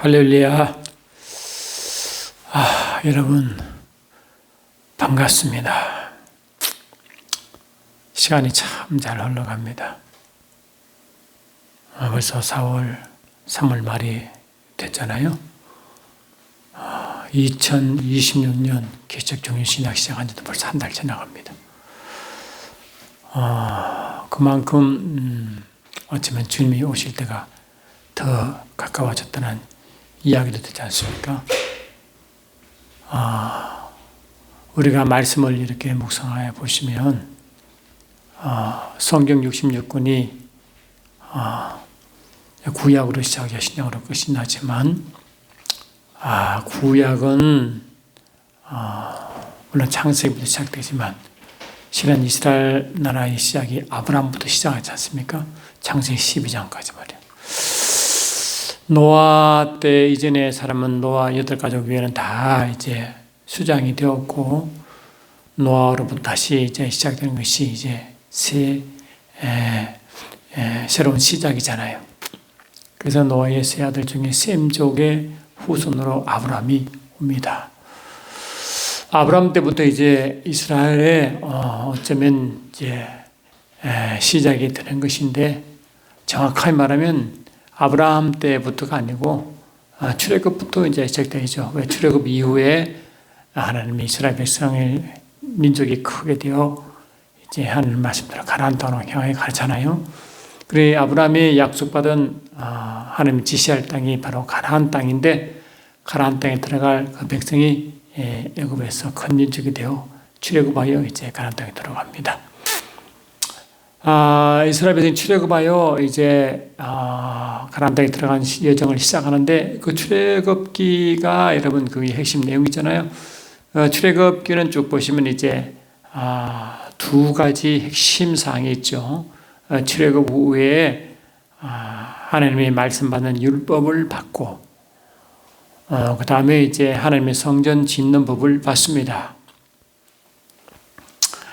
할렐루야. 여러분 반갑습니다. 시간이 참 잘 흘러갑니다. 벌써 3월 말이 됐잖아요. 2026년 개척종일 신학 시작한 지도 벌써 한 달 지나갑니다. 그만큼 어쩌면 주님이 오실 때가 더 가까워졌다는 이야기도 되지 않습니까? 우리가 말씀을 이렇게 묵상하여 보시면 성경 66권이 구약으로 시작해 신약으로 끝이 나지만 구약은 물론 창세기부터 시작되지만 실은 이스라엘 나라의 시작이 아브라함부터 시작하지 않습니까? 창세기 12장까지 말이에요. 노아 때 이전의 사람은 노아 8가족 위에는 다 이제 수장이 되었고, 노아로부터 다시 이제 시작되는 것이 이제 새로운 시작이잖아요. 그래서 노아의 세 아들 중에 셈족의 후손으로 아브라함이 옵니다. 아브라함 때부터 이제 이스라엘의 어쩌면 이제 시작이 되는 것인데, 정확하게 말하면 아브라함 때부터가 아니고 출애굽부터 이제 시작되죠. 왜 출애굽 이후에 하나님이 이스라엘 백성의 민족이 크게 되어 이제 하나님 말씀대로 가나안 땅으로 향해 가잖아요. 그래 아브라함이 약속받은 하나님 지시할 땅이 바로 가나안 땅인데, 가나안 땅에 들어갈 그 백성이 애굽에서 큰 민족이 되어 출애굽하여 이제 가나안 땅에 들어갑니다. 이스라엘 백성이 출애굽하여 이제 가나안 땅에 들어간 여정을 시작하는데, 그 출애굽기가 여러분 그 핵심 내용이잖아요. 출애굽기는 쭉 보시면 이제 두 가지 핵심 사항이 있죠. 출애굽 후에 하나님의 말씀 받는 율법을 받고, 그 다음에 이제 하나님의 성전 짓는 법을 받습니다.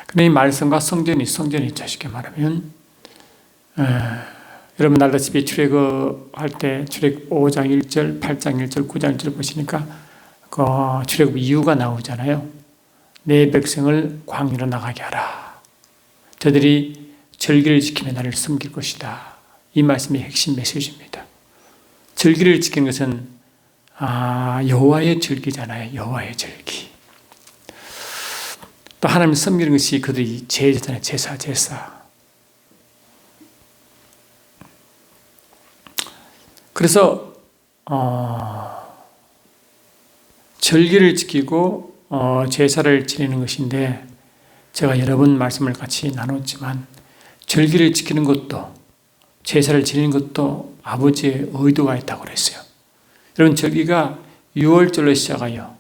그런데 이 말씀과 성전이 있죠. 쉽게 말하면 여러분 알다시피 출애굽할 때 출애굽 5장 1절, 8장 1절, 9장 1절 보시니까 그 출애굽 이유가 나오잖아요. 내 백성을 광야로 나가게 하라. 저들이 절기를 지키며 나를 섬길 것이다. 이 말씀이 핵심 메시지입니다. 절기를 지키는 것은 여호와의 절기잖아요. 여호와의 절기. 또 하나님 섬기는 것이 그들이 제사잖아요. 제사. 그래서 절기를 지키고 제사를 지내는 것인데, 제가 여러 번 말씀을 같이 나눴지만 절기를 지키는 것도 제사를 지내는 것도 아버지의 의도가 있다고 그랬어요. 여러분 절기가 6월절로 시작하여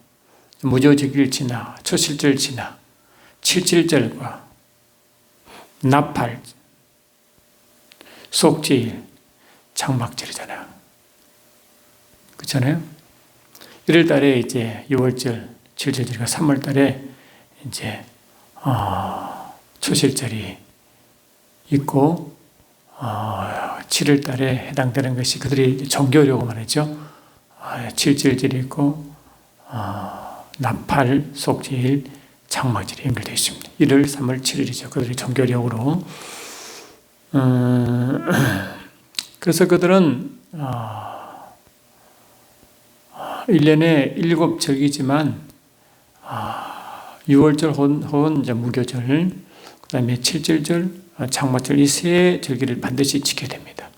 무교절기를 지나 초실절 지나 7.7절과 나팔, 속죄일, 장막절이잖아요. 그렇잖아요? 1월 달에 이제 6월절, 7.7절과 3월 달에 이제 초실절이 있고, 7월 달에 해당되는 것이 그들이 종교려고 말했죠. 7.7절이 있고, 나팔, 속죄일, 장막절이 연결되어 있습니다. 1월, 3월, 7일이죠. 그들이 종교력으로. 그래서 그들은 1년에 7절기지만 6월절 혹은 이제 무교절, 그 다음에 7절절, 장막절 이 세 절기를 반드시 지켜야 됩니다.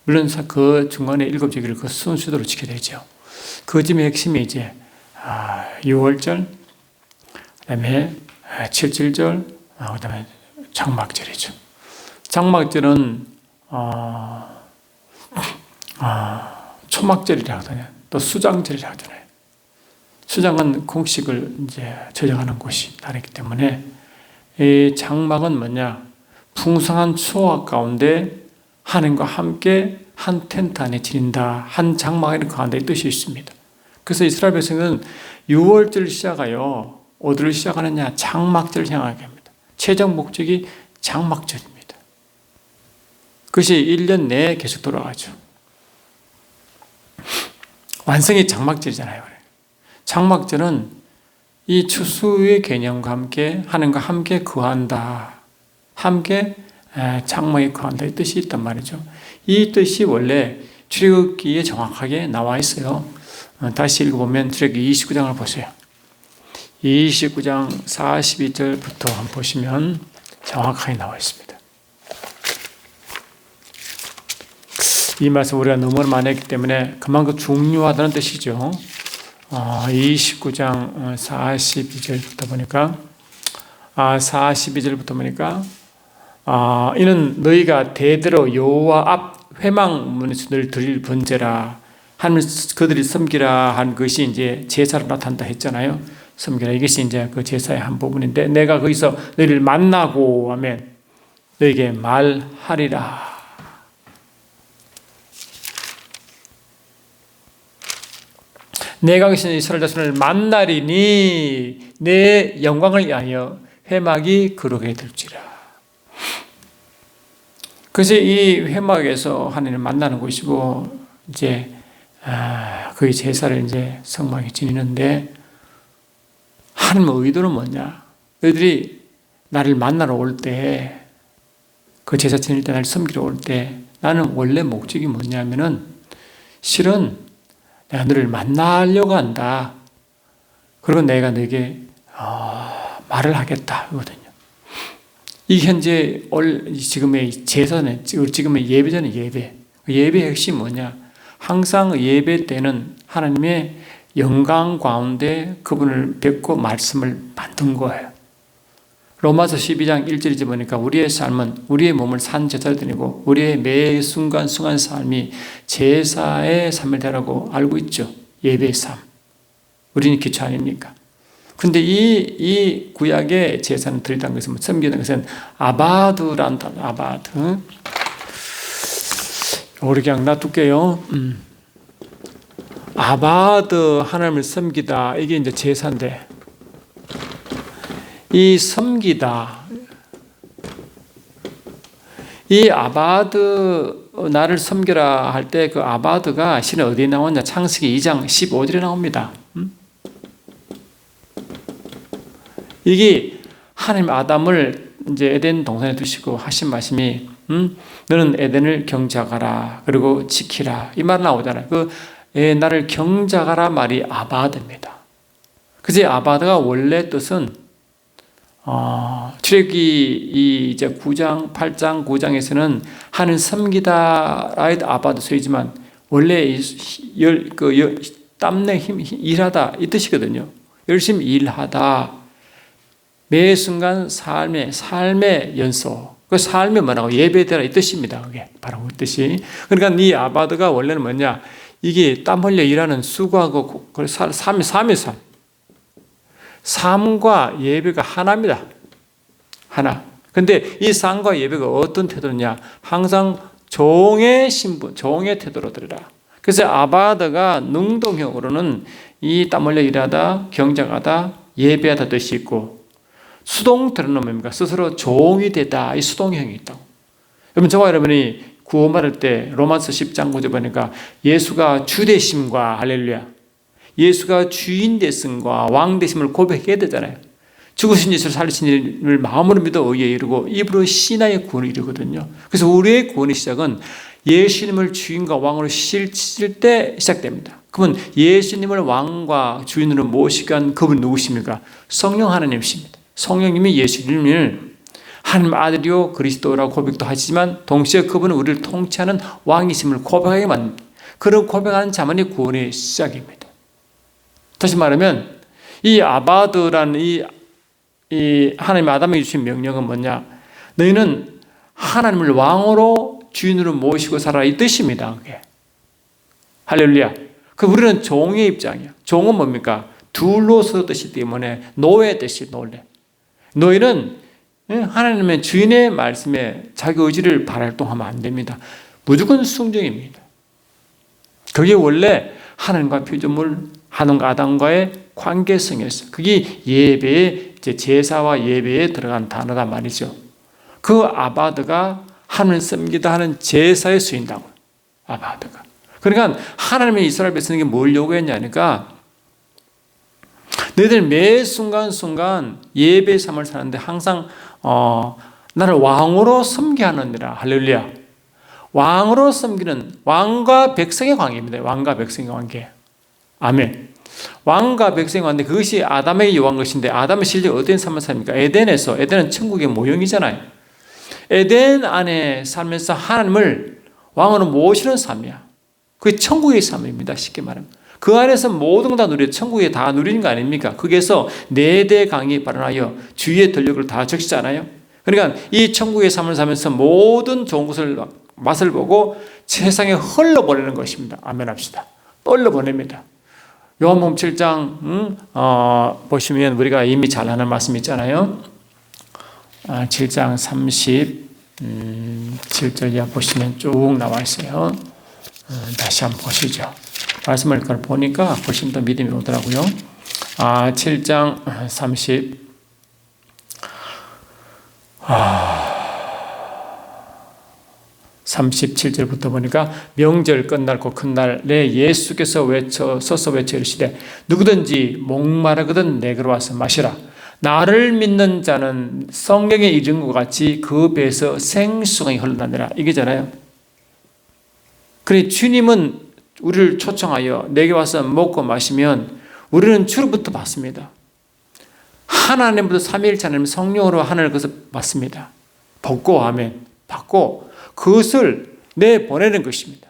물론 그 중간에 7절기를 그 순서대로 지켜야 되죠. 그 점의 핵심이 이제 6월절, 그 다음에 7.7절, 그 다음에 장막절이죠. 장막절은 초막절이라고 하잖아요. 또 수장절이라고 하잖아요. 수장은 곡식을 이제 저장하는 곳이 다르기 때문에, 이 장막은 뭐냐? 풍성한 수확 가운데 하나님과 함께 한 텐트 안에 지닌다. 한 장막 안에 가운데 뜻이 있습니다. 그래서 이스라엘 백성은 6월절 시작하여 어디를 시작하느냐? 장막절을 향하게 합니다. 최종 목적이 장막절입니다. 그것이 1년 내에 계속 돌아가죠. 완성이 장막절이잖아요. 장막절은 이 추수의 개념과 함께 하나님과 함께 거한다. 함께 장막에 거한다. 이 뜻이 있단 말이죠. 이 뜻이 원래 출애굽기에 정확하게 나와 있어요. 다시 읽어보면 출애굽기 29장을 보세요. 29장 42절부터 한번 보시면 정확하게 나와 있습니다. 이 말씀 우리가 너무 많이 했기 때문에 그만큼 중요하다는 뜻이죠. 29장 42절부터 보니까 42절부터 보니까 이는 너희가 대대로 여호와 앞 회막문에서 늘 드릴 번제라. 하나님 그들이 섬기라 한 것이 이제 제사로 나타난다 했잖아요. 섬기라 이것이 이제 그 제사의 한 부분인데 내가 거기서 너희를 만나고 하면 너희에게 말하리라. 내가 거기서 이스라엘 자손을 만나리니 내 영광을 위하여 회막이 거룩하게 될지라. 그래서 이 회막에서 하나님을 만나는 곳이고 이제 그의 제사를 이제 성막에 지니는데 하나님의 의도는 뭐냐? 너희들이 나를 만나러 올 때 그 제사 지낼 때 나를 섬기러 올 때 나는 원래 목적이 뭐냐면은 실은 내가 너를 만나려고 한다. 그리고 내가 너에게 말을 하겠다. 이거든요. 이 현재 지금의 제사는 지금의 예배잖아요. 예배. 예배의 핵심이 뭐냐? 항상 예배 때는 하나님의 영광 가운데 그분을 뵙고 말씀을 만든 거예요. 로마서 12장 1절에 보니까 우리의 삶은 우리의 몸을 산 제사로 드리고 우리의 매 순간순간 삶이 제사의 삶을 되라고 알고 있죠. 예배의 삶. 우리는 기초 아닙니까? 근데 이 구약의 제사는 드리다는 것은 섬기는 것은 아바드라는 단어, 아바드. 우리 그냥 놔둘게요. 아바드 하나님을 섬기다 이게 이제 제사인데 이 섬기다 이 아바드 나를 섬겨라 할 때 그 아바드가 실은 어디에 나오냐? 창세기 2장 15절에 나옵니다. 이게 하나님 아담을 이제 에덴 동산에 두시고 하신 말씀이 너는 에덴을 경작하라 그리고 지키라 이 말 나오잖아요. 나를 경작하라 말이 아바드입니다. 그래서 아바드가 원래 뜻은 출애굽기 이제 9장, 8장, 9장에서는 하는 섬기다 라이드 아바드 쓰이지만 원래 땀내 힘 일하다 이 뜻이거든요. 열심히 일하다. 매 순간 삶의 연소. 그 삶이 뭐라고 예배되라 이 뜻입니다. 그게 바로 그 뜻이. 그러니까 이 아바드가 원래는 뭐냐? 이게 땀 흘려 일하는 수고하고 삶의 삶. 삶과 예배가 하나입니다. 하나. 근데 이 삶과 예배가 어떤 태도냐? 항상 종의 신분, 종의 태도로 드리라. 그래서 아바드가 능동형으로는 이 땀 흘려 일하다, 경작하다, 예배하다 뜻이 있고 수동태로는 뭡니까? 스스로 종이 되다. 이 수동형이 있다고. 여러분, 저와 여러분이 구원받을 때 로마서 10장 9절 보니까 예수가 주되심과 할렐루야. 예수가 주인 되심과 왕 되심을 고백해야 되잖아요. 죽으신 예수를 살리신 일을 마음으로 믿어 의에 이르고 입으로 신하의 구원을 이루거든요. 그래서 우리의 구원의 시작은 예수님을 주인과 왕으로 실질 때 시작됩니다. 그러면 예수님을 왕과 주인으로 모시게 한 그분 누구십니까? 성령 하나님이십니다. 성령님이 예수님을 하나님 아들이요 그리스도라고 고백도 하시지만 동시에 그분은 우리를 통치하는 왕이심을 고백하게 만듭니다. 그런 고백하는 자만이 구원의 시작입니다. 다시 말하면 이 아바드라는 이 하나님 아담에게 주신 명령은 뭐냐? 너희는 하나님을 왕으로 주인으로 모시고 살아라 이 뜻입니다. 그게. 할렐루야. 우리는 종의 입장이야. 종은 뭡니까? 둘로서 뜻이기 때문에 노예 뜻이 노래. 너희는 하나님의 주인의 말씀에 자기 의지를 발활동하면 안 됩니다. 무조건 순종입니다. 그게 원래 하나님과 피조물, 하나님과 아담과의 관계성이었어요. 그게 예배의 제사와 예배에 들어간 단어란 말이죠. 그 아바드가 하나님을 섬기다 하는 제사에 쓰인다고. 아바드가. 그러니까 하나님의 이스라엘 백성에게 뭘 요구했냐니까 너희들 매 순간순간 예배의 삶을 사는데 항상 나를 왕으로 섬게 하느니라. 할렐루야. 왕으로 섬기는 왕과 백성의 관계입니다. 왕과 백성의 관계. 아멘. 왕과 백성의 관계, 그것이 아담에게 요구한 것인데 아담의 실제 어떤 삶을 삽니까? 에덴은 천국의 모형이잖아요. 에덴 안에 살면서 하나님을 왕으로 모시는 삶이야. 그게 천국의 삶입니다. 쉽게 말하면. 그 안에서 모든 다 누려 천국에 다 누리는 거 아닙니까? 거기에서 4대 강이 발현하여 주위의 권력을 다 적시잖아요. 그러니까 이 천국의 삶을 살면서 모든 좋은 것을 맛을 보고 세상에 흘러보내는 것입니다. 아멘 합시다. 흘러보냅니다. 요한복음 7장 보시면 우리가 이미 잘 아는 말씀 있잖아요. 7장 37절 이하 보시면 쭉 나와 있어요. 다시 한번 보시죠. 말씀을 보니까 훨씬 더 믿음이 오더라고요. 7장 37절부터 보니까 명절 끝날고 큰 날에 예수께서 서서 외쳐 이르시되 누구든지 목마르거든 내게로 와서 마시라. 나를 믿는 자는 성경에 이른 것 같이 그 배에서 생수가 흘러나니라. 이게잖아요. 그래 주님은 우리를 초청하여 내게 와서 먹고 마시면 우리는 주로부터 받습니다. 하나님부터 삼위일체 하나님 성령으로 하나님을 그것을 받습니다. 받고 아멘. 받고 그것을 내보내는 것입니다.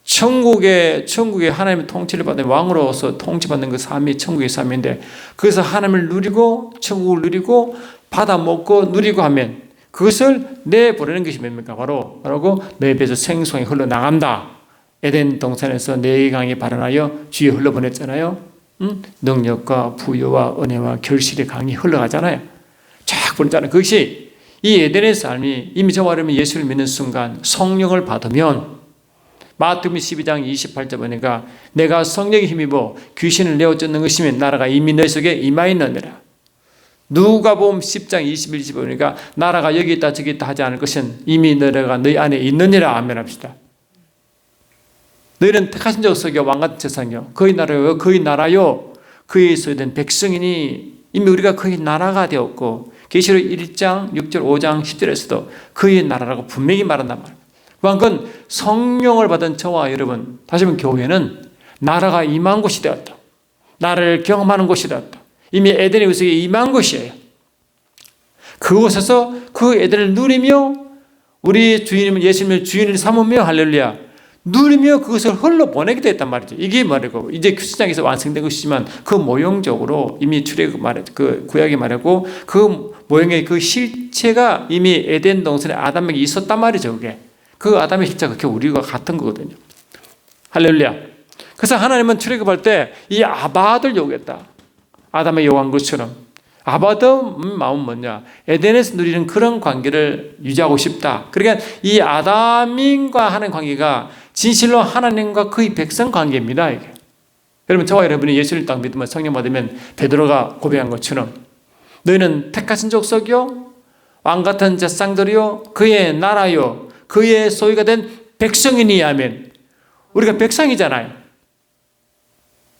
천국에 하나님의 통치를 받는 왕으로서 통치받는 그 삶이 천국의 삶인데 그래서 하나님을 누리고 천국을 누리고 받아 먹고 누리고 하면 그것을 내보내는 것이 뭡니까? 바로 내 배에서 생수가 흘러나간다. 에덴 동산에서 4 강이 발현하여 주위에 흘러보냈잖아요. 능력과 부여와 은혜와 결실의 강이 흘러가잖아요. 쫙 보냈잖아요. 그것이 이 에덴의 삶이 이미 저와 여러분이 예수를 믿는 순간 성령을 받으면 마태복음 12장 28절 보니까 내가 성령에 힘입어 귀신을 내어 쫓는 것이면 나라가 이미 너희 속에 임하였느니라. 누가복음 10장 21, 20 보니까 나라가 여기 있다 저기 있다 하지 않을 것은 이미 너희가 너희 안에 있느니라. 아멘 합시다. 너희는 택하신 자 속여 왕같은 세상이요 그의 나라요 그의 나라요 그의 소유된 백성이니 이미 우리가 그의 나라가 되었고 계시록 1장 6절 5장 10절에서도 그의 나라라고 분명히 말한단 말이에요. 그만큼 성령을 받은 저와 여러분, 다시 한번 교회는 나라가 임한 곳이 되었다. 나라를 경험하는 곳이 되었다. 이미 에덴의 의석에 임한 곳이에요. 그곳에서 그 에덴을 누리며 우리 주인님은 예수님을 주인을 삼으며 할렐루야 누리며 그것을 흘러보내게 됐단 말이죠. 이게 말이고 이제 규수장에서 완성된 것이지만 그 모형적으로 이미 출애굽 그 구약에 말하고 그 모형의 그 실체가 이미 에덴 동산에 아담에게 있었단 말이죠. 그게 그 아담의 실체가 그게 우리가 같은 거거든요. 할렐루야. 그래서 하나님은 출애굽할 때 이 아바를 요구했다. 아담의 요구한 것처럼 아바의 마음은 뭐냐? 에덴에서 누리는 그런 관계를 유지하고 싶다. 그러니까 이 아담인과 하는 관계가 진실로 하나님과 그의 백성 관계입니다. 이게. 여러분 저와 여러분이 예수를 딱 믿으면 성령 받으면 베드로가 고백한 것처럼 너희는 택하신 족속이요 왕같은 제사장들이요 그의 나라요 그의 소유가 된 백성이니 아멘. 우리가 백성이잖아요.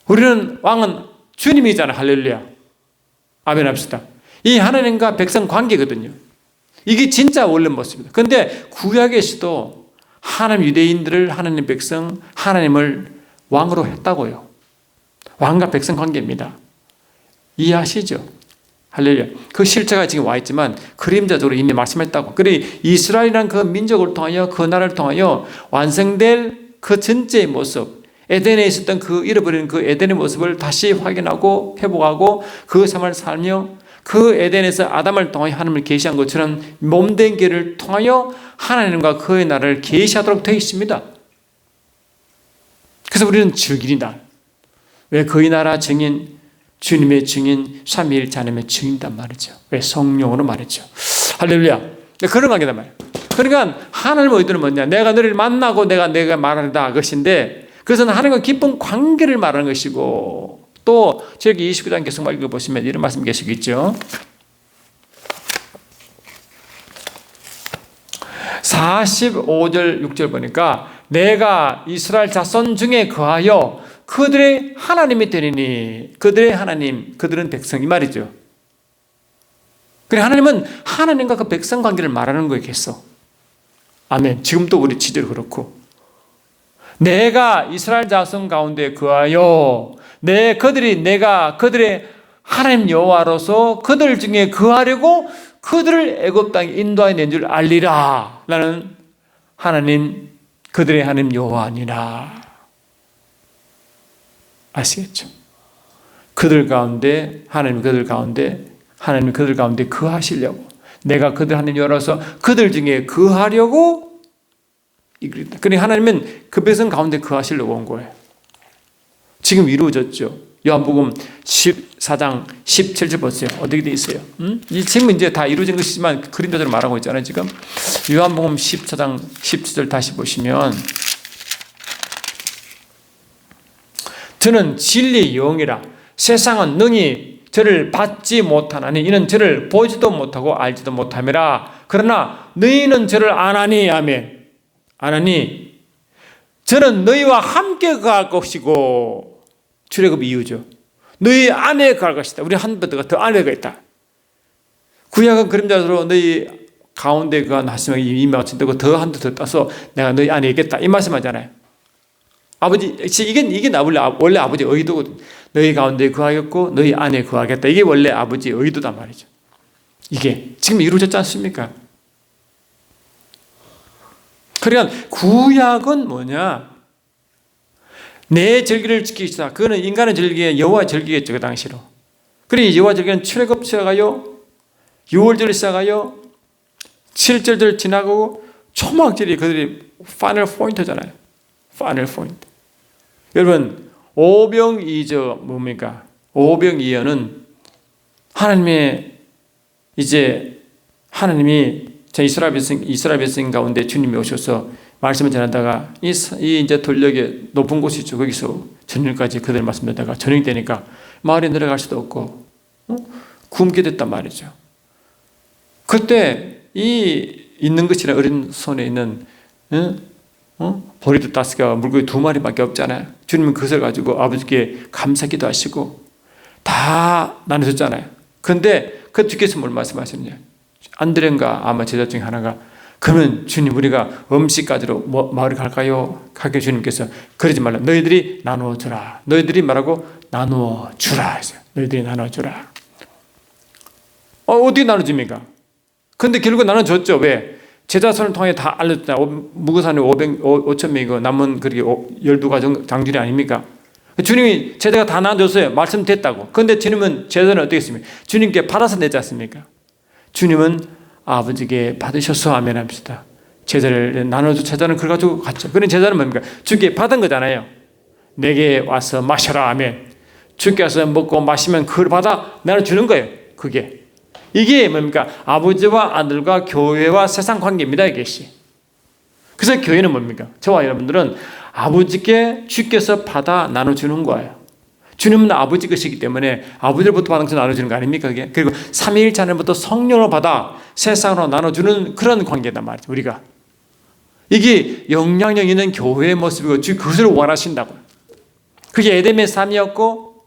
우리는 왕은 주님이잖아요. 할렐루야. 아멘 합시다. 이 하나님과 백성 관계거든요. 이게 진짜 원래 모습입니다. 그런데 구약에서도 하나님 유대인들을 하나님 백성 하나님을 왕으로 했다고요. 왕과 백성 관계입니다. 이해하시죠? 할렐루야. 그 실체가 지금 와 있지만 그림자적으로 이미 말씀했다고. 그래 이스라엘이라는 그 민족을 통하여 그 나라를 통하여 완성될 그 전체의 모습 에덴에 있었던 그 잃어버린 그 에덴의 모습을 다시 확인하고 회복하고 그 삶을 살며 그 에덴에서 아담을 통하여 하나님을 계시한 것처럼 몸된 길을 통하여 하나님과 그의 나라를 계시하도록 되어 있습니다. 그래서 우리는 증인이다. 왜 그의 나라 증인, 주님의 증인, 삼위일체 하나님의 증인이란 말이죠. 왜 성령으로 말했죠. 할렐루야. 그런 관계단 말이에요. 그러니까 하나님의 의도는 뭐냐? 내가 너를 만나고 내가 말한다 그것인데 그것은 하나님과 깊은 관계를 말하는 것이고 또 저기 29장 계속 읽어보시면 이런 말씀 계속 있죠. 45절 6절 보니까 내가 이스라엘 자손 중에 거하여 그들의 하나님이 되리니, 그들의 하나님, 그들은 백성, 이 말이죠. 그래, 하나님은 하나님과 그 백성 관계를 말하는 거겠어. 아멘. 지금도 우리 지대로 그렇고, 내가 이스라엘 자손 가운데 거하여 내가 그들의 하나님 여호와로서 그들 중에 거하려고 그들을 애굽 땅에 인도하여 낸 줄 알리라. 나는 하나님, 그들의 하나님 여호와니라. 아시겠죠? 그들 가운데 하나님, 그들 가운데 거하시려고, 내가 그들 하나님 여호와로서 그들 중에 거하려고. 그러니 하나님은 그 백성 가운데 거하시려고 온 거예요. 지금 이루어졌죠. 요한복음 14장 17절 보세요. 어떻게 돼 있어요? 이 지금 이제 다 이루어진 것이지만 그림자대로 말하고 있잖아요. 지금 요한복음 14장 17절 다시 보시면, 저는 진리의 영이라 세상은 능히 저를 받지 못하나니 이는 저를 보지도 못하고 알지도 못함이라. 그러나 너희는 저를 아나니, 아멘, 아나니 저는 너희와 함께 거할 것이고, 출애굽 이유죠. 너희 안에 거할 것이다. 우리 한 번 더 안에가 있다. 구약은 그림자로 너희 가운데 거한 하시면 이미 마친다고 더 한 더 따서 내가 너희 안에 있겠다, 이 말씀하잖아요. 아버지, 이게 원래 아버지의 의도거든. 너희 가운데 거하겠고 너희 안에 거하겠다. 이게 원래 아버지의 의도단 말이죠. 이게 지금 이루어졌지 않습니까? 그러니까 구약은 뭐냐? 내 절기를 지키시다. 그거는 인간의 절기에 여호와 절기겠죠, 그 당시로. 그러니 여호와 절기는 출애굽 시작하여 6월절이 시작하여 7절절 지나고 초막절이 그들이 파이널 포인트잖아요. 파이널 포인트. 여러분, 오병이저 뭡니까? 오병이어는 하나님의, 이제 하나님이 이스라엘 백성 가운데 주님이 오셔서 말씀을 전하다가 이 이제 돌력의 높은 곳이죠. 거기서 저녁까지 그들 말씀 듣다가 저녁이 되니까 마을에 내려갈 수도 없고 굶게 됐단 말이죠. 그때 이 있는 것이라 어린 손에 있는 보리도 5개와 물고기 2마리밖에 없잖아요. 주님은 그것을 가지고 아버지께 감사기도 하시고 다 나눠줬잖아요. 그런데 그 뒤께서 뭘 말씀하셨냐? 안드레인가 아마 제자 중에 하나가, 그러면 주님 우리가 음식 가지러 마을에 갈까요? 하게 주님께서 그러지 말라. 너희들이 나누어주라. 너희들이 말하고 나누어주라. 너희들이 나누어주라. 어떻게 나눠줍니까? 근데 결국 나눠줬죠. 왜? 제자손을 통해 다 알려줬잖아. 무거산에 5,000명이고 남은 그렇게 12가정 장준이 아닙니까? 주님이 제자가 다 나눠줬어요. 말씀됐다고. 그런데 주님은 제자는 어떻게 했습니까? 주님께 받아서 내지 않습니까? 주님은 아버지께 받으셔서 아멘 합시다. 제자를 나눠준 제자는 그걸 가지고 갔죠. 그런 제자는 뭡니까? 주께 받은 거잖아요. 내게 와서 마셔라, 아멘. 주께 와서 먹고 마시면 그걸 받아 나눠주는 거예요. 이게 뭡니까? 아버지와 아들과 교회와 세상 관계입니다. 이것이. 그래서 교회는 뭡니까? 저와 여러분들은 아버지께 주께서 받아 나눠주는 거예요. 주님은 아버지 것이기 때문에 아버지로부터 받은 것을 나눠주는 거 아닙니까? 그게? 그리고 삼위일체로부터 성령을 받아 세상으로 나눠주는 그런 관계단 말이죠. 우리가. 이게 영향력 있는 교회의 모습이고 주 그것을 원하신다고요. 그게 에덴의 삶이었고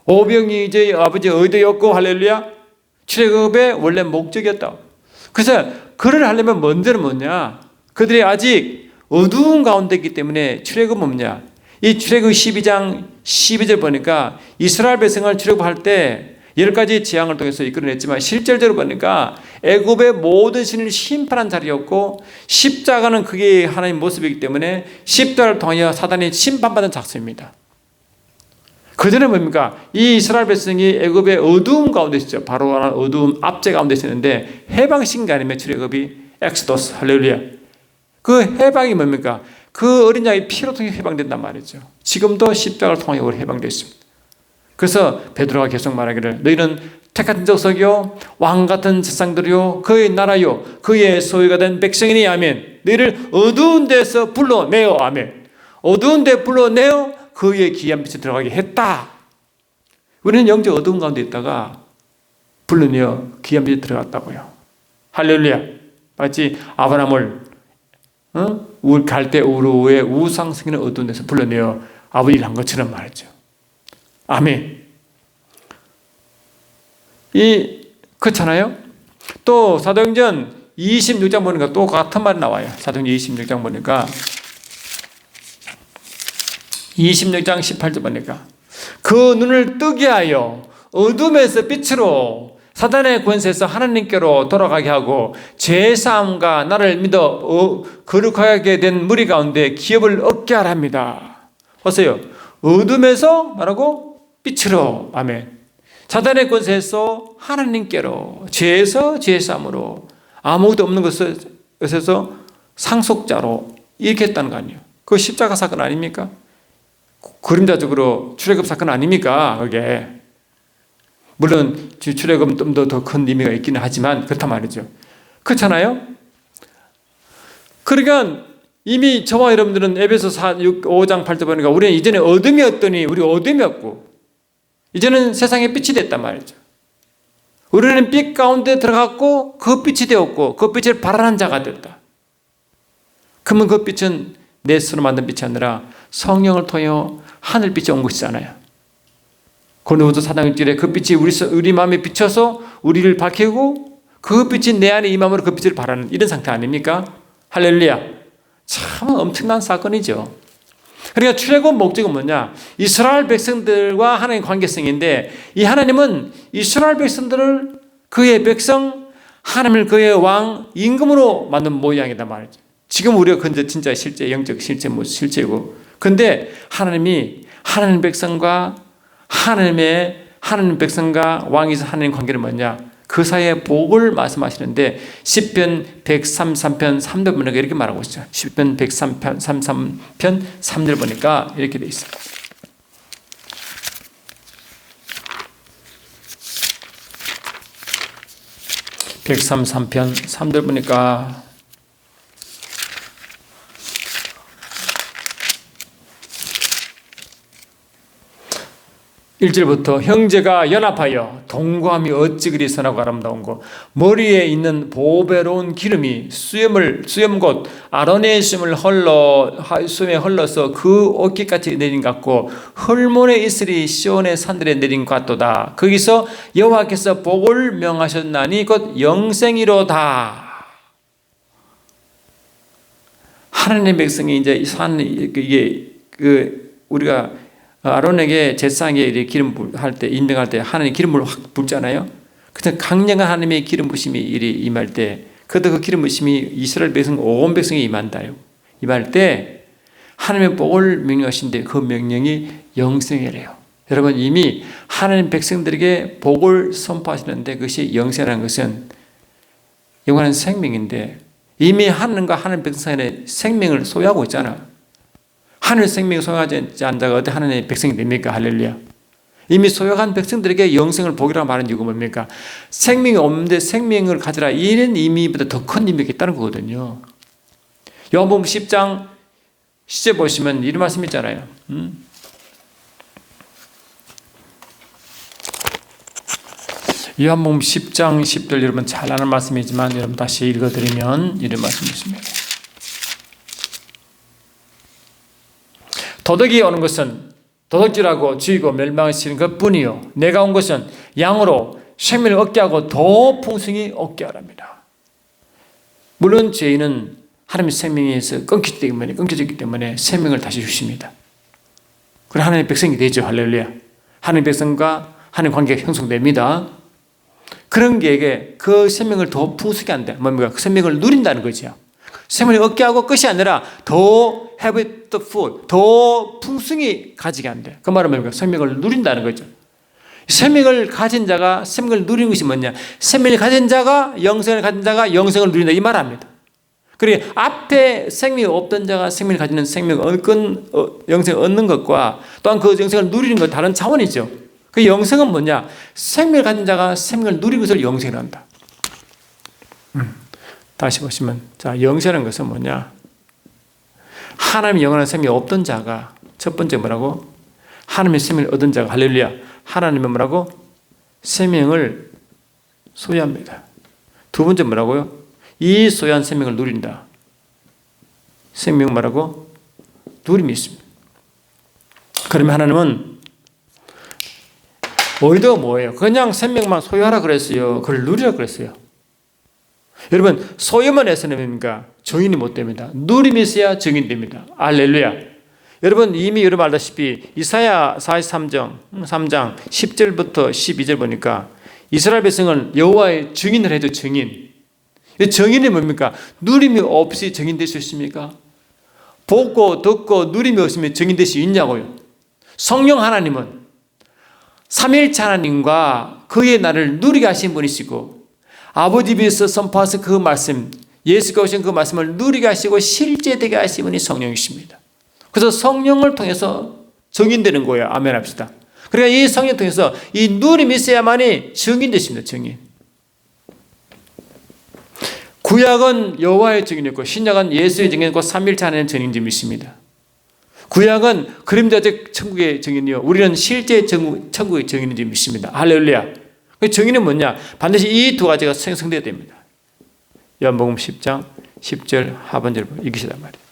오병이어의 아버지의 의도였고, 할렐루야, 출애굽의 원래 목적이었다. 그래서 그를 하려면 먼저는 뭐냐? 그들이 아직 어두운 가운데 있기 때문에 출애굽은 뭐냐? 이 출애굽 12장 12절 보니까 이스라엘 백성을 출애굽할 때 10가지 재앙을 통해서 이끌어냈지만 실질적으로 보니까 애굽의 모든 신을 심판한 자리였고, 십자가는 그게 하나님의 모습이기 때문에 십자가를 통하여 사단이 심판받은 작성입니다. 그전에 뭡니까? 이 이스라엘 백성이 애굽의 어두움 가운데 있었죠. 바로 어두움 압제 가운데 있었는데 해방신 게 아니면 출애굽이 엑스도스, 할렐루야. 그 해방이 뭡니까? 그 어린 양의 피로 통해 해방된단 말이죠. 지금도 십자가를 통해 우리 해방됐습니다. 그래서 베드로가 계속 말하기를 너희는 택한 족속이요 왕 같은 세상들이요 그의 나라요 그의 소유가 된 백성이니, 아멘. 너희를 어두운 데서 불러내어, 아멘. 어두운 데 불러내어 그의 귀한 빛에 들어가게 했다. 우리는 영적 어두운 가운데 있다가 불러내어 귀한 빛에 들어갔다고요. 할렐루야. 마치 아브라함을 갈대 우루의 우상승이는 어두운 데서 불러내어 아버지를 한 것처럼 말이죠. 아멘. 그렇잖아요. 또 사도행전 26장 보니까 또 같은 말이 나와요. 사도행전 26장 보니까 26장 18절 보니까 그 눈을 뜨게 하여 어둠에서 빛으로 사단의 권세에서 하나님께로 돌아가게 하고 죄사함과 나를 믿어 거룩하게 된 무리 가운데 기업을 얻게 하랍니다. 보세요. 어둠에서 말하고 빛으로. 아멘. 사단의 권세에서 하나님께로, 죄에서 죄사함으로, 아무것도 없는 것에서 상속자로 이렇게 했다는 거 아니에요. 그거 십자가 사건 아닙니까? 그림자적으로 출애굽 사건 아닙니까? 그게. 물론 출애굽은 좀 더 큰 의미가 있기는 하지만 그렇단 말이죠. 그렇잖아요? 그러니까 이미 저와 여러분들은 에베소 5장 8절 보니까 우리는 이전에 어둠이었더니 우리 어둠이었고 이제는 세상의 빛이 됐단 말이죠. 우리는 빛 가운데 들어갔고 그 빛이 되었고 그 빛을 발하는 자가 됐다. 그러면 그 빛은 내 스스로 만든 빛이 아니라 성령을 통해 하늘빛이 온 것이잖아요. 고린도후서 4장 1절에 그 빛이 우리 마음에 비쳐서 우리를 밝히고 그 빛이 내 안에 임함으로 그 빛을 발하는 이런 상태 아닙니까? 할렐루야. 참 엄청난 사건이죠. 그러니까 출애굽 목적은 뭐냐? 이스라엘 백성들과 하나님의 관계성인데 이 하나님은 이스라엘 백성들을 그의 백성, 하나님을 그의 왕, 임금으로 만든 모양이다 말이죠. 지금 우리가 근데 진짜 실제 영적 실제고 근데 하나님이 하나님 백성과 하나님 백성과 왕이서 하나님 관계는 뭐냐? 그 사이에 복을 말씀하시는데 시편 133편 3절 보니까 이렇게 말하고 있어요. 시편 133편 3절 보니까 이렇게 돼 있어요. (133편) 3절 보니까 1절부터 형제가 연합하여 동거함이 어찌 그리 선하고 아름다운고 머리에 있는 보배로운 기름이 수염 곧 아론의 수염에 흘러서 그 옷깃같이 내린 것 같고 헐몬의 이슬이 시온의 산들에 내린 것 같도다. 거기서 여호와께서 복을 명하셨나니 곧 영생이로다. 하나님의 백성이 이제 우리가 아론에게 제사장에게 기름 할 때 인정할 때 하나님 기름을 확 붓잖아요. 그때 강력한 하나님의 기름 부심이 임할 때 그때 그 기름 부심이 이스라엘 백성 온 백성에 임한다요. 임할 때 하나님의 복을 명령하신데 그 명령이 영생이래요. 여러분 이미 하나님 백성들에게 복을 선포하시는데 그것이 영생이라는 것은 영원한 생명인데 이미 하나님과 하나님 백성 사이에 생명을 소유하고 있잖아. 하늘 생명을 소유하지 않은 자가 어디 하나님의 백성이 됩니까? 할렐루야. 이미 소유한 백성들에게 영생을 복이라고 말하는 이유가 뭡니까? 생명이 없는데 생명을 가지라. 이런 의미보다 더 큰 의미가 있다는 거거든요. 요한복음 10장 10절 보시면 이런 말씀 있잖아요. 요한복음 10장 10절 여러분 잘 아는 말씀이지만 여러분 다시 읽어드리면 이런 말씀이 있습니다. 도덕이 오는 것은 도덕질하고 죽이고 멸망시키는 것뿐이요 내가 온 것은 양으로 생명을 얻게 하고 더 풍성히 얻게 하랍니다. 물론 죄인은 하나님의 생명에서 끊겨졌기 때문에 생명을 다시 주십니다. 그래 하나님의 백성이 되죠. 할렐루야. 하나님의 백성과 하나님의 관계가 형성됩니다. 그런 게에게 그 생명을 더 풍성하게 한다. 뭡니까? 그 생명을 누린다는 거죠. 생명을 얻게 하고 끝이 아니라 더 have it full, 더 풍성히 가지게 한대. 그 말은 뭡니까? 생명을 누린다는 거죠. 생명을 가진 자가 생명을 누리는 것이 뭐냐? 생명을 가진 자가 영생을 가진 자가 영생을 누린다 이 말합니다. 그리고 앞에 생명이 없던 자가 생명을 가지는 영생을 얻는 것과 또한 그 영생을 누리는 것 다른 차원이죠. 그 영생은 뭐냐? 생명을 가진 자가 생명을 누리는 것을 영생을 한다. 다시 보시면 자 영생이라는 것은 뭐냐? 하나님의 영원한 생명이 없던 자가 첫 번째 뭐라고? 하나님의 생명을 얻은 자가 할렐루야. 하나님의 뭐라고? 생명을 소유합니다. 두 번째 뭐라고요? 이 소유한 생명을 누린다. 생명 말하고 누림이 있습니다. 그러면 하나님은 의도가 뭐예요? 그냥 생명만 소유하라 그랬어요? 그걸 누리라 그랬어요? 여러분, 소유만 해서는 뭡니까? 증인이 못 됩니다. 누림이 있어야 증인 됩니다. 할렐루야. 여러분, 이미 여러분 알다시피 이사야 43장 10절부터 12절 보니까 이스라엘 백성은 여호와의 증인을 해도 증인. 증인이 뭡니까? 누림이 없이 증인될 수 있습니까? 보고 듣고 누림이 없으면 증인될 수 있냐고요. 성령 하나님은 삼위일체 하나님과 그의 나를 누리게 하신 분이시고 아버지 입에서 선포하신 그 말씀, 예수가 오신 그 말씀을 누리게 하시고 실제되게 하신 분이 성령이십니다. 그래서 성령을 통해서 증인되는 거예요. 아멘 합시다. 그러니까 이 성령을 통해서 이 누림이 있어야만이 증인되십니다. 증인. 구약은 여호와의 증인이었고 신약은 예수의 증인이고 삼위일체 하나님의 증인됨이 있습니다. 구약은 그림자적 천국의 증인이요, 우리는 실제 천국의 증인인 줄 믿습니다. 할렐루야. 그 증인은 뭐냐? 반드시 이 두 가지가 생성되어야 됩니다. 요한복음 10장 10절 하반절을 읽으시단 말이에요.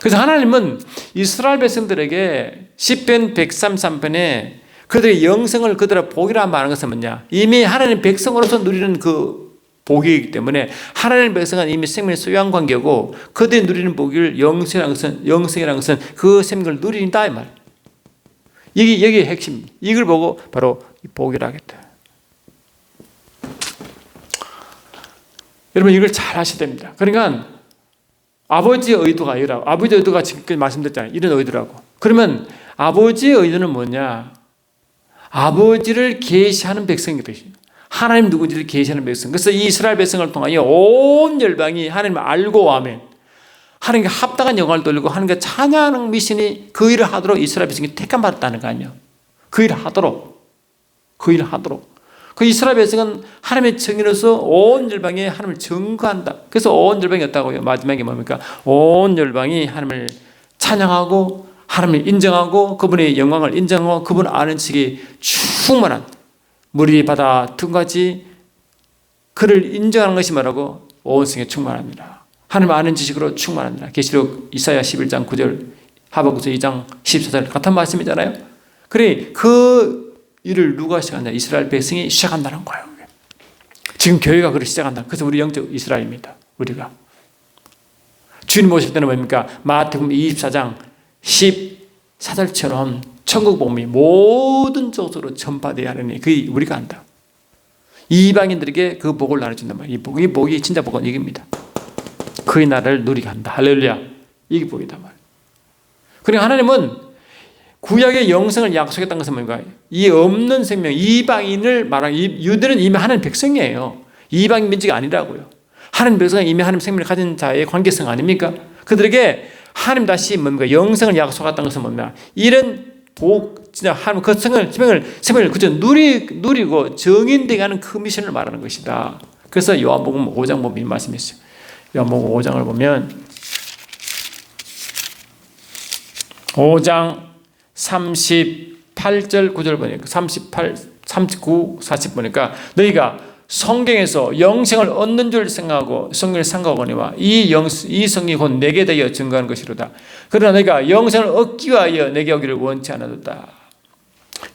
그래서 하나님은 이스라엘 백성들에게 시편 133편에 그들의 영생을 그들의 복이라 말하는 것은 뭐냐? 이미 하나님 백성으로서 누리는 그 복이기 때문에 하나님 백성은 이미 생명의 소유한 관계고 그들이 누리는 복을 영생이라는 것은 그 생명을 누린다 이 말. 여기 핵심. 이걸 보고 바로 복이라 하겠다. 여러분 이걸 잘 하셔야 됩니다. 그러니까 아버지의 의도가 이라고. 아버지의 의도가 지금 말씀드렸잖아요. 이런 의도라고. 그러면 아버지의 의도는 뭐냐? 아버지를 계시하는 백성이 되십니다. 하나님 누구지를 계시하는 백성. 그래서 이 이스라엘 백성을 통하여 온 열방이 하나님을 알고 아멘. 하나님께 합당한 영광을 돌리고 하나님께 찬양하는 미션이 그 일을 하도록 이스라엘 백성이 택함 받았다는 거 아니에요. 그 일을 하도록. 그 이스라엘 백성은 하나님의 증인으로서 온 열방에 하나님을 증거한다. 그래서 온 열방이 어다고요? 마지막에 뭡니까? 온 열방이 하나님을 찬양하고 하나님을 인정하고 그분의 영광을 인정하고 그분 아는 척이 충만한 물이 바다 등같이 그를 인정하는 것이 말하고 온 성에 충만합니다. 하나님 아는 지식으로 충만합니다. 계시록 이사야 11장 9절 하박국서 2장 14절 같은 말씀이잖아요. 그래 그 일을 누가 시작한다? 이스라엘 백성이 시작한다는 거예요. 지금 교회가 그를 시작한다. 그래서 우리 영적 이스라엘입니다. 우리가 주님 오실 때는 뭡니까? 마태복음 24장 14절처럼 천국 복음이 모든 쪽으로 전파되어야 하느니 그게 우리가 한다. 이방인들에게 그 복을 나눠준단 말이에요. 이 복이 진짜 복은 이깁니다. 그의 나라를 누리게 한다. 할렐루야. 이게 복이다 말. 그러니까 하나님은 구약의 영생을 약속했다는 것은 뭔가 이 없는 생명, 이방인을 말하는 유대는 이미 하나님 백성이에요. 이방인 민족이 아니라고요. 하나님 백성은 이미 하나님 생명을 가진 자의 관계성 아닙니까? 그들에게 하나님 다시 뭡니까? 영생을 약속했다는 것은 뭡니까? 이런 복, 진짜 하나님 그 생명을 그저 누리고 정인되게 하는 그 미션을 말하는 것이다. 그래서 요한복음 5장 보면 이 말씀이 있어요. 요한복음 5장을 보면 5장 38절 9절 보니까 38, 39, 40 보니까 너희가 성경에서 영생을 얻는 줄 생각하고 성경을 생각하거니와 이 성이 곧 내게 대하여 증거하는 것이로다. 그러나 너희가 영생을 얻기 위하여 내게 오기를 원치 않았다.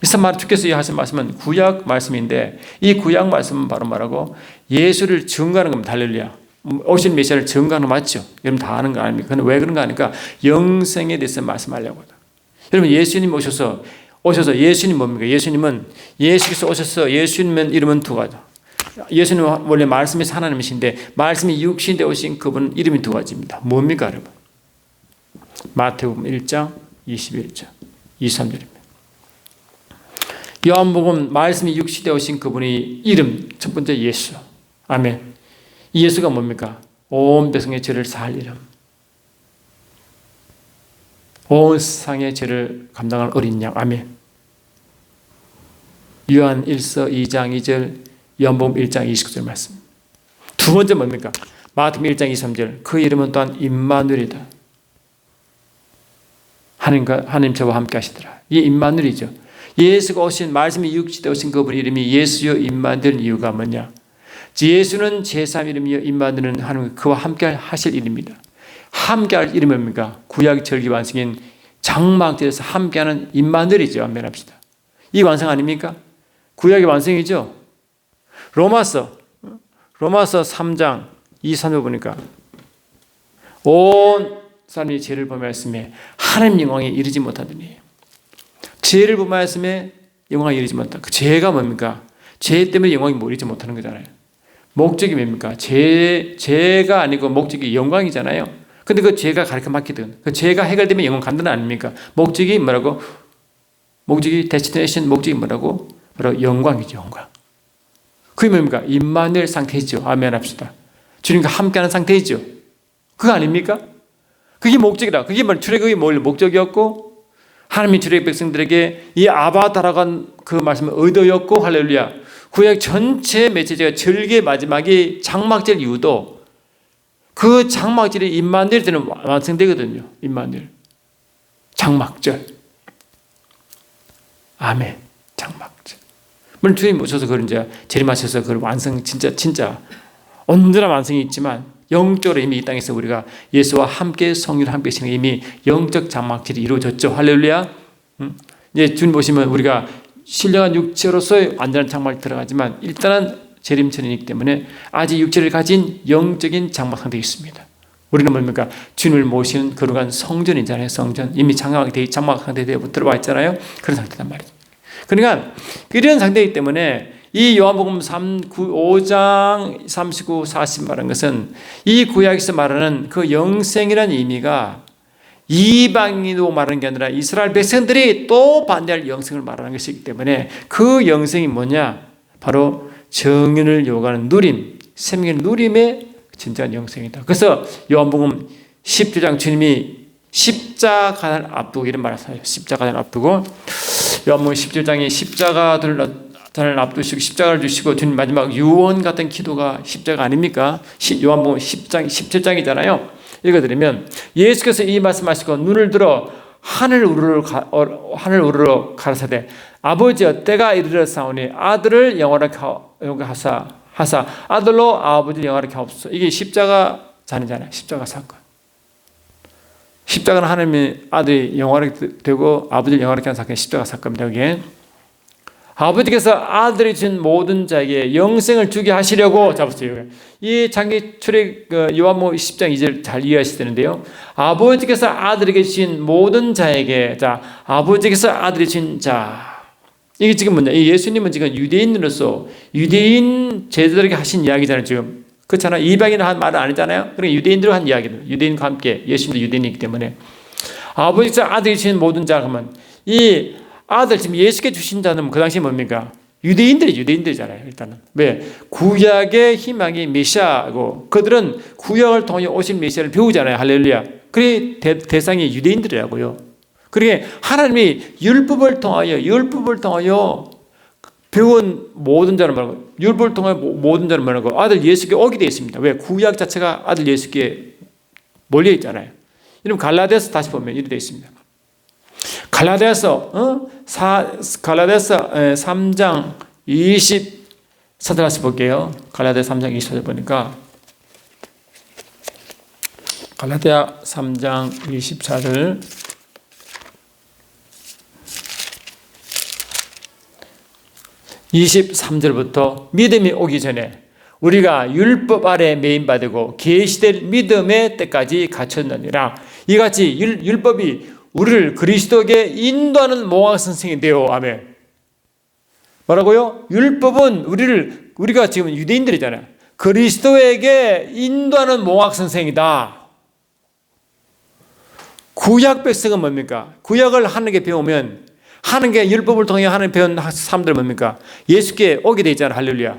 이사 주께서 하신 말씀은 구약 말씀인데 이 구약 말씀은 바로 말하고 예수를 증거하는 겁니다. 할렐루야. 오신 메시아를 증거하는 거 맞죠? 여러분 다 아는 거 아닙니까? 근데 왜 그런가 하니까 영생에 대해서 말씀하려고 하다. 여러분 예수님 오셔서 예수님 뭡니까? 예수님은 예수께서 오셔서 예수님은 이름은 두 가지. 예수님은 원래 말씀에서 하나님이신데 말씀이 육신이 되어 오신 그분 이름이 두 가지입니다. 뭡니까 여러분? 마태복음 1장 21절 23절입니다. 요한복음 말씀이 육신이 되어 오신 그분의 이름 첫 번째 예수. 아멘. 이 예수가 뭡니까? 온 백성의 죄를 사할 이름. 온 세상의 죄를 감당할 어린 양. 아멘. 요한 1서 2장 2절 요한복음 1장 29절 말씀. 두 번째 뭡니까? 마태복음 1장 23절 그 이름은 또한 임마누엘이다. 하나님 저와 함께 하시더라. 이게 임마누엘이죠. 예수가 오신 말씀이 육신에 오신 그분 이름이 예수여 임마누엘 이유가 뭐냐? 예수는 제3 이름이요 임마누엘은 하나님 그와 함께 하실 일입니다. 함께할 이름이 뭡니까? 구약 절기 완성인 장막절에서 함께하는 임마누엘이죠. 안면합시다. 이 완성 아닙니까? 구약의 완성이죠. 로마서 3장 2, 3절 보니까 온 사람이 죄를 범하였음에 하나님 영광에 이르지 못하더니, 죄를 범하였음에 영광에 이르지 못하다. 그 죄가 뭡니까? 죄 때문에 영광이 이르지 못하는 거잖아요. 목적이 뭡니까? 죄가 아니고 목적이 영광이잖아요. 근데 그 죄가 가르쳐 막히든, 그 죄가 해결되면 영광 간다는 아닙니까? 목적이 뭐라고? 목적이 데스티네이션, 목적이 뭐라고? 바로 영광이죠, 영광. 그게 뭡니까? 임마누엘 상태이죠. 아멘 합시다. 주님과 함께하는 상태이죠. 그거 아닙니까? 그게 목적이다. 그게 출애굽이 뭘 목적이었고, 하나님이 출애굽 백성들에게 이 아바다라고 그 말씀의 의도였고, 할렐루야. 구약 전체 메시지가 절기의 마지막이 장막절 이후도 그 장막절이 임마누엘 때는 완성되거든요. 임마누엘. 장막절. 아멘. 장막절. 물론 주님 모셔서 그런 이제 재림하셔서 그 완성 진짜 온전한 완성이 있지만 영적으로 이미 이 땅에서 우리가 예수와 함께 성령 함께 계시는 이미 영적 장막절이 이루어졌죠. 할렐루야. 이제 주님 보시면 우리가 신령한 육체로서의 완전한 장막이 들어가지만 일단은 재림천이기 때문에 아직 육체를 가진 영적인 장막 상태에 있습니다. 우리는 뭡니까? 주님을 모시는 거룩한 성전이잖아요. 성전. 이미 장막 상태에 들어와 있잖아요. 그런 상태단 말이죠. 그러니까 이런 상태이기 때문에 이 요한복음 5장 39, 40 말하는 것은 이 구약에서 말하는 그 영생이라는 의미가 이방인으로 말하는 게 아니라 이스라엘 백성들이 또 반대할 영생을 말하는 것이기 때문에 그 영생이 뭐냐? 바로 정인을 요구하는 누림, 생명의 누림의 진짜한 영생이다. 그래서 요한복음 17장 주님이 십자가를 앞두고 이런 말을 하세요. 십자가를 앞두고 요한복음 17장에 십자가를 앞두시고 십자가를 주시고 주님 마지막 유언 같은 기도가 십자가 아닙니까? 요한복음 10장 17장이잖아요. 읽어드리면 예수께서 이 말씀하시고 눈을 들어 하늘 우러러 가라사대 아버지여 때가 이르렀사오니 아들을 영원하게 하사 아들로 아버지를 영원하게 하옵소서. 이게 십자가 잔이잖아요. 십자가 사건. 십자가는 하나님의 아들이 영원하게 되고 아버지를 영원하게 하는 사건이 십자가 사건입니다. 이게 아버지께서 아들이 준 모든 자에게 영생을 주게 하시려고 잡았어요. 이 장기 출애 요한복음 10장 2절 잘 이해하셔야 되는데요. 아버지께서 아들에게 주신 모든 자에게, 자, 아버지께서 아들이 준 자. 이게 지금 뭐냐? 이 예수님은 지금 유대인으로서 유대인 제자들에게 하신 이야기잖아요. 지금 그렇잖아. 이방인을 한 말은 아니잖아요. 그러니까 유대인들로 한 이야기들. 유대인과 함께 예수님도 유대인이기 때문에 아버지께서 아들이 주신 모든 자 그러면 이 아들 지금 예수께 주신 자는 그 당시에 뭡니까? 유대인들이잖아요. 일단은 왜? 구약의 희망이 메시아고 그들은 구약을 통해 오신 메시아를 배우잖아요. 할렐루야. 그래 대상이 유대인들이라고요. 그러게 하나님이 율법을 통하여 배운 모든 자를 말하고 율법을 통하여 모든 자를 말하고 아들 예수께 오게 되어 있습니다. 왜? 구약 자체가 아들 예수께 몰려 있잖아요. 이러면 갈라디아서 다시 보면 이렇게 되어 있습니다. 갈라디아서 3장 24절 다시 볼게요. 갈라디아 3장 24절 보니까 갈라디아 3장 24절 23절부터 믿음이 오기 전에 우리가 율법 아래 매인받고 계시될 믿음의 때까지 갖췄느니라. 이같이 율법이 우리를 그리스도에게 인도하는 몽학 선생이 되어. 아멘. 뭐라고요? 율법은 우리가 지금 유대인들이잖아요. 그리스도에게 인도하는 몽학 선생이다. 구약 백성은 뭡니까? 구약을 하나님께 배우면 하나님께 율법을 통해 하나님 배운 사람들 뭡니까? 예수께 오게 되어 있잖아요. 할렐루야.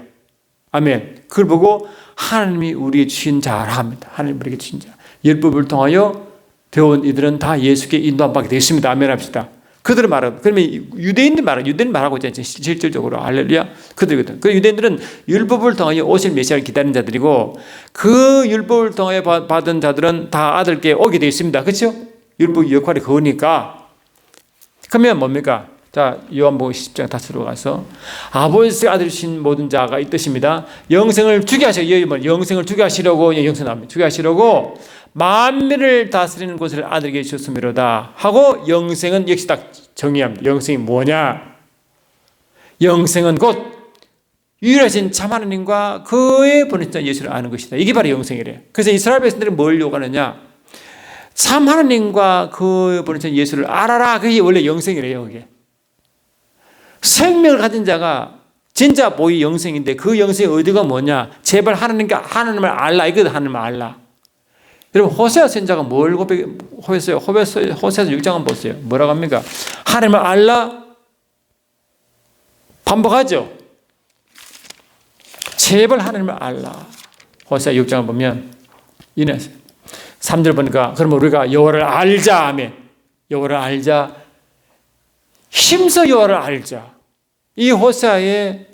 아멘. 그걸 보고 하나님이 우리에게 주신 자라 합니다. 하나님 우리에게 주신 자. 율법을 통하여 배운 이들은 다 예수께 인도한 바가 되었습니다. 아멘 합시다. 그들은 말하고, 그러면 유대인 말하고 있잖아요. 실질적으로. 할렐루야. 그들이거든. 그 유대인들은 율법을 통하여 오실 메시아를 기다리는 자들이고 그 율법을 통하여 받은 자들은 다 아들께 오게 되어 있습니다. 그렇죠? 율법의 역할이 그거니까. 그러면 뭡니까? 자, 요한복음 10장 다시 들어가서 아버지의 아들이 주신 모든 자가 이 뜻입니다. 영생을 주게 하시려고 영생을 주게 하시려고 영생 나옵니다. 주게 하시려고 만민을 다스리는 곳을 아들에게 주셨음이로다 하고 영생은 역시 딱 정의합니다. 영생이 뭐냐? 영생은 곧 유일하신 참 하나님과 그의 보내신 예수를 아는 것이다. 이게 바로 영생이래요. 그래서 이스라엘 백성들이 뭘 요구하느냐? 참 하나님과 그 보내신 예수를 알아라. 그게 원래 영생이래요. 그게 생명을 가진 자가 진짜 모의 영생인데 그 영생의 의도가 뭐냐? 제발 하나님을 알라. 이거든. 하나님을 알라. 여러분 호세아 선지자가 뭘 호세아 6장 한번 보세요. 뭐라고 합니까? 하나님을 알라. 반복하죠. 제발 하나님을 알라. 호세아 6장을 보면 이내 3절 보니까 그러면 우리가 여호와를 알자. 아멘. 여호와를 알자. 힘써 여호와를 알자. 이 호세아의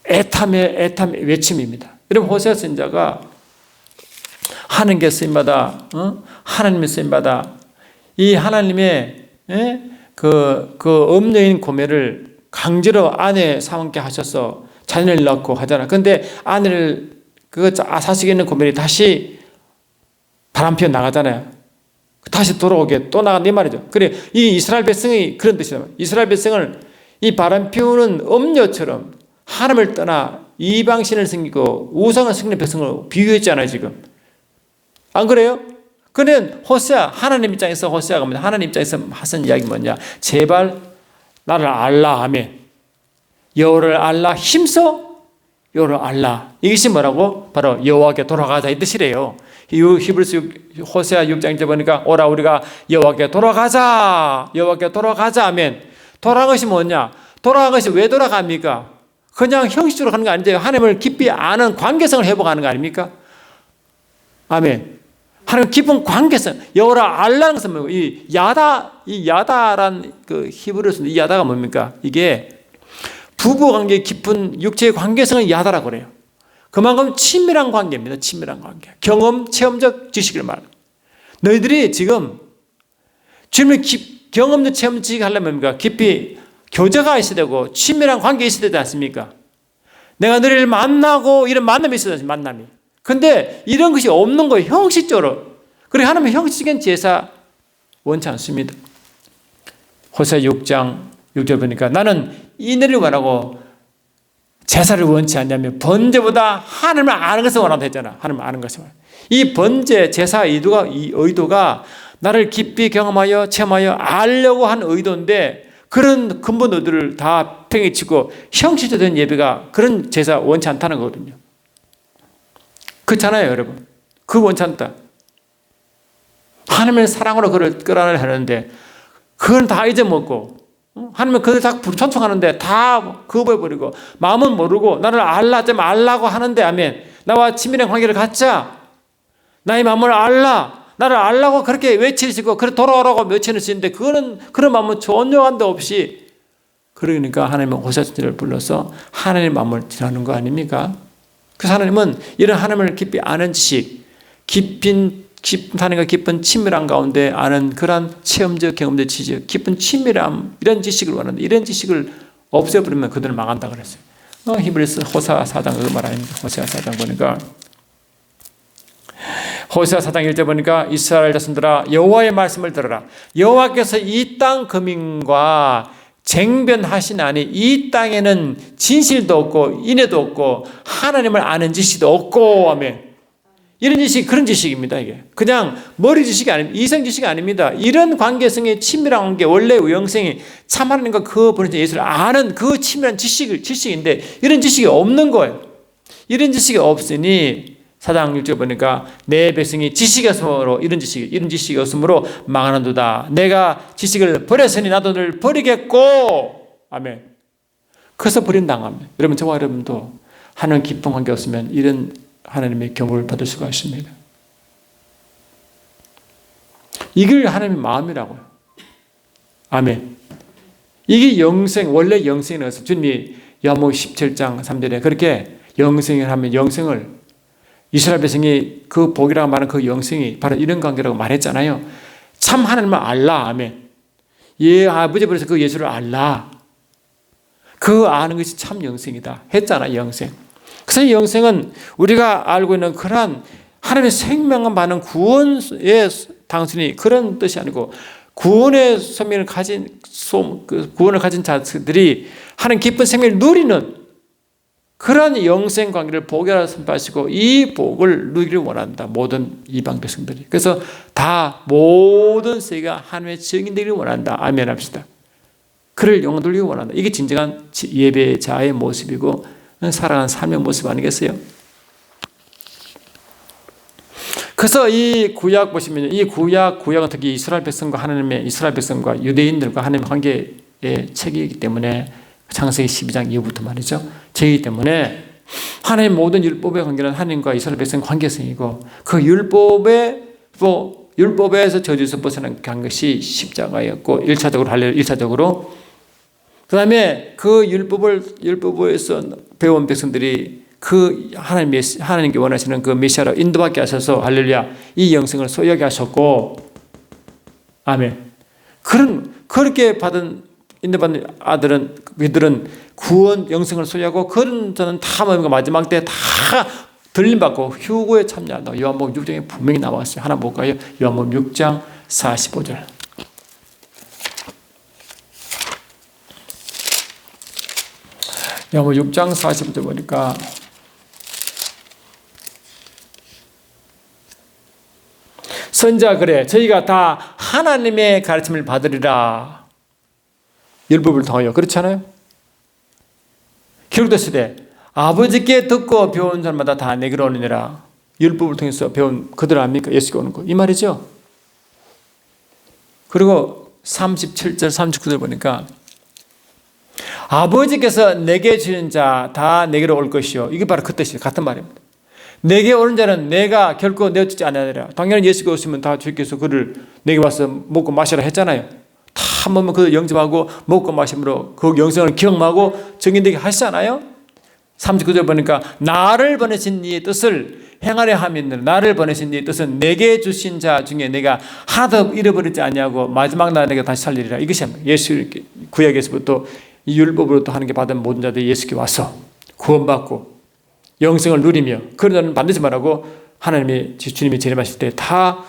애탐의 외침입니다. 여러분 호세아 선지자가 하나님께 쓰임받아, 하나님의 쓰임받아 이 하나님의 그 엄녀인 고멜을 강제로 아내 삼게 하셔서 자녀를 낳고 하잖아. 그런데 아내를 그 사식에 있는 고멜이 다시 바람피어 나가잖아요. 다시 돌아오게 또 나간다 이 말이죠. 그래 이 이스라엘 백성이 그런 뜻이다. 이스라엘 백성을 이 바람 피우는 엄녀처럼 하나님을 떠나 이방신을 섬기고 우상을 섬기는 백성을 비교했잖아요 지금. 안 그래요? 그는 호세아 하나님 입장에서 호세아가 뭐냐? 하나님 입장에서 하신 이야기 뭐냐? 제발 나를 알라. 아멘. 여호와를 알라. 힘써 여호와를 알라. 이것이 뭐라고? 바로 여호와께 돌아가자 이 뜻이래요. 히브리서 호세아 6장에 보니까 오라 우리가 여호와께 돌아가자. 여호와께 돌아가자. 아멘. 돌아간 것이 뭐냐? 돌아간 것이 왜 돌아갑니까? 그냥 형식적으로 가는 거 아닌데요. 하나님을 깊이 아는 관계성을 회복하는 거 아닙니까? 아멘. 하나님 깊은 관계성, 여호와를 알라는 것은 뭐고, 이 야다란 그 히브리어에서 이 야다가 뭡니까? 이게 부부 관계 깊은 육체의 관계성을 야다라고 그래요. 그만큼 친밀한 관계입니다. 친밀한 관계. 경험, 체험적 지식을 말해요. 너희들이 지금 주님을 경험적, 체험적 지식을 하려면 뭡니까? 깊이 교제가 있어야 되고 친밀한 관계가 있어야 되지 않습니까? 내가 너희를 만나고 이런 만남이 있어야 되지, 만남이. 근데 이런 것이 없는 거예요. 형식적으로. 그래 하나님은 형식적인 제사 원치 않습니다. 호세아 6장 6절 보니까 나는 이내를 원하고 제사를 원치 않냐면 번제보다 하나님을 아는 것을 원한다 했잖아. 하나님을 아는 것을 원한다. 이 번제 제사의 의도가 나를 깊이 경험하여 체험하여 알려고 한 의도인데 그런 근본 의도를 다 팽이치고 형식적인 예배가 그런 제사 원치 않다는 거거든요. 그렇잖아요, 여러분. 그 원치 않다. 하나님의 사랑으로 그를 끌어내야 하는데 그건 다 잊어먹고 하나님은 그들 다 찬송하는데 다 거부해버리고 마음은 모르고 나를 알라고 하는데 아멘. 나와 친밀한 관계를 갖자. 나의 마음을 알라. 나를 알라고 그렇게 외치시고 그래 돌아오라고 외치시는데 그거는 그런 마음은 전혀 한데 없이 그러니까 하나님은 호세아를 불러서 하나님의 마음을 지나는 거 아닙니까? 그래서 하나님은 이런 하나님을 깊이 아는 지식, 하나님과 깊은 친밀한 가운데 아는 그러한 체험적, 경험적 지식, 깊은 친밀함, 이런 지식을 원하는데 이런 지식을 없애버리면 그들은 망한다 그랬어요. 히브리서 호세아 4장 그 말 아닙니까? 호세아 4장 보니까 호세아 4장 1절 보니까 이스라엘 자손들아 여호와의 말씀을 들어라. 여호와께서 이 땅 거민과 쟁변하시나니 이 땅에는 진실도 없고 인애도 없고 하나님을 아는 지식도 없고 아멘. 이런 지식 그런 지식입니다. 이게 그냥 머리 지식이 아닙니다. 이성 지식이 아닙니다. 이런 관계성의 친밀한 관계 원래 영생이 참 하나님과 그 보내신 예수를 아는 그 친밀한 지식인데 이런 지식이 없는 거예요. 이런 지식이 없으니 4장 6절 보니까 내 백성이 지식이 없으므로 이런 지식이 없으므로 망하는도다. 내가 지식을 버렸으니 나도 너를 버리겠고 아멘. 그래서 버림당합니다. 여러분 저와 여러분도 하나님 깊은 관계 없으면 이런 하나님의 경고를 받을 수가 있습니다. 이게 하나님의 마음이라고요. 아멘. 이게 영생 원래 영생이라고 해서 주님이 요한복음 17장 3절에 그렇게 영생을 하면 영생을 이스라엘 백성이 그 복이라고 말하는 그 영생이 바로 이런 관계라고 말했잖아요. 참 하나님을 알라. 아멘. 예, 아버지 버려서 그 예수를 알라. 그 아는 것이 참 영생이다. 했잖아, 영생. 그래서 영생은 우리가 알고 있는 그러한 하나님의 생명을 받는 구원의 단순히 그런 뜻이 아니고 구원의 생명을 가진 구원을 가진 자들이 하나님 깊은 생명을 누리는 그런 영생 관계를 복이라 선포하시고 이 복을 누리기를 원한다. 모든 이방 백성들이. 그래서 다 모든 세계가 하나님의 증인되기를 원한다. 아멘 합시다. 그를 영원 돌리기 원한다. 이게 진정한 예배자의 모습이고 살아가는 삶의 모습 아니겠어요? 그래서 이 구약 보시면 이 구약은 특히 이스라엘 백성과 유대인들과 하나님의 관계의 책이기 때문에 창세기 12장 이후부터 말이죠. 책이기 때문에 하나님 모든 율법의 관계는 하나님과 이스라엘 백성 관계성이고 그 율법에서 저주에서 벗어난 것이 십자가였고 1차적으로 그 다음에 그 율법에서 배운 백성들이 그 하나님께 원하시는 그 메시아로 인도받게 하셔서 할렐루야 이 영생을 소유하게 하셨고 아멘. 그렇게 인도받는 그들은 구원 영생을 소유하고 그런 자는 다 마지막 때 다 들림받고 휴거에 참여한다. 요한복음 6장에 분명히 나왔어요. 하나 볼까요? 요한복음 6장 45절. 요한복음 6장 45절 보니까 선지자 그래 저희가 다 하나님의 가르침을 받으리라. 율법을 통하여 그렇잖아요. 기록되시되 아버지께 듣고 배운 사람마다 다 내게로 오느니라. 율법을 통해서 배운 그들 아닙니까? 예수가 오는 거. 이 말이죠. 그리고 37절 39절 보니까 아버지께서 내게 주신 자 다 내게로 올 것이요. 이게 바로 그 뜻이에요. 같은 말입니다. 내게 오는 자는 내가 결코 내어주지 않으리라. 당연히 예수가 오시면 다 주께서 그를 내게 와서 먹고 마시라 했잖아요. 다 한 번만 그 영접하고 먹고 마심으로 그 영생을 경험하고 증인되게 하시잖아요. 39절 보니까 나를 보내신 이의 뜻을 행하려 함이니라. 나를 보내신 이의 뜻은 내게 주신 자 중에 내가 하나도 잃어버리지 아니하고 마지막 날 내가 다시 살리리라. 이것이 예수 구약에서부터 이 율법으로부터 하는 게 받은 모든 자들이 예수께 와서 구원받고 영생을 누리며 그런 자는 반드시 말하고 하나님이 주님이 재림하실 때 다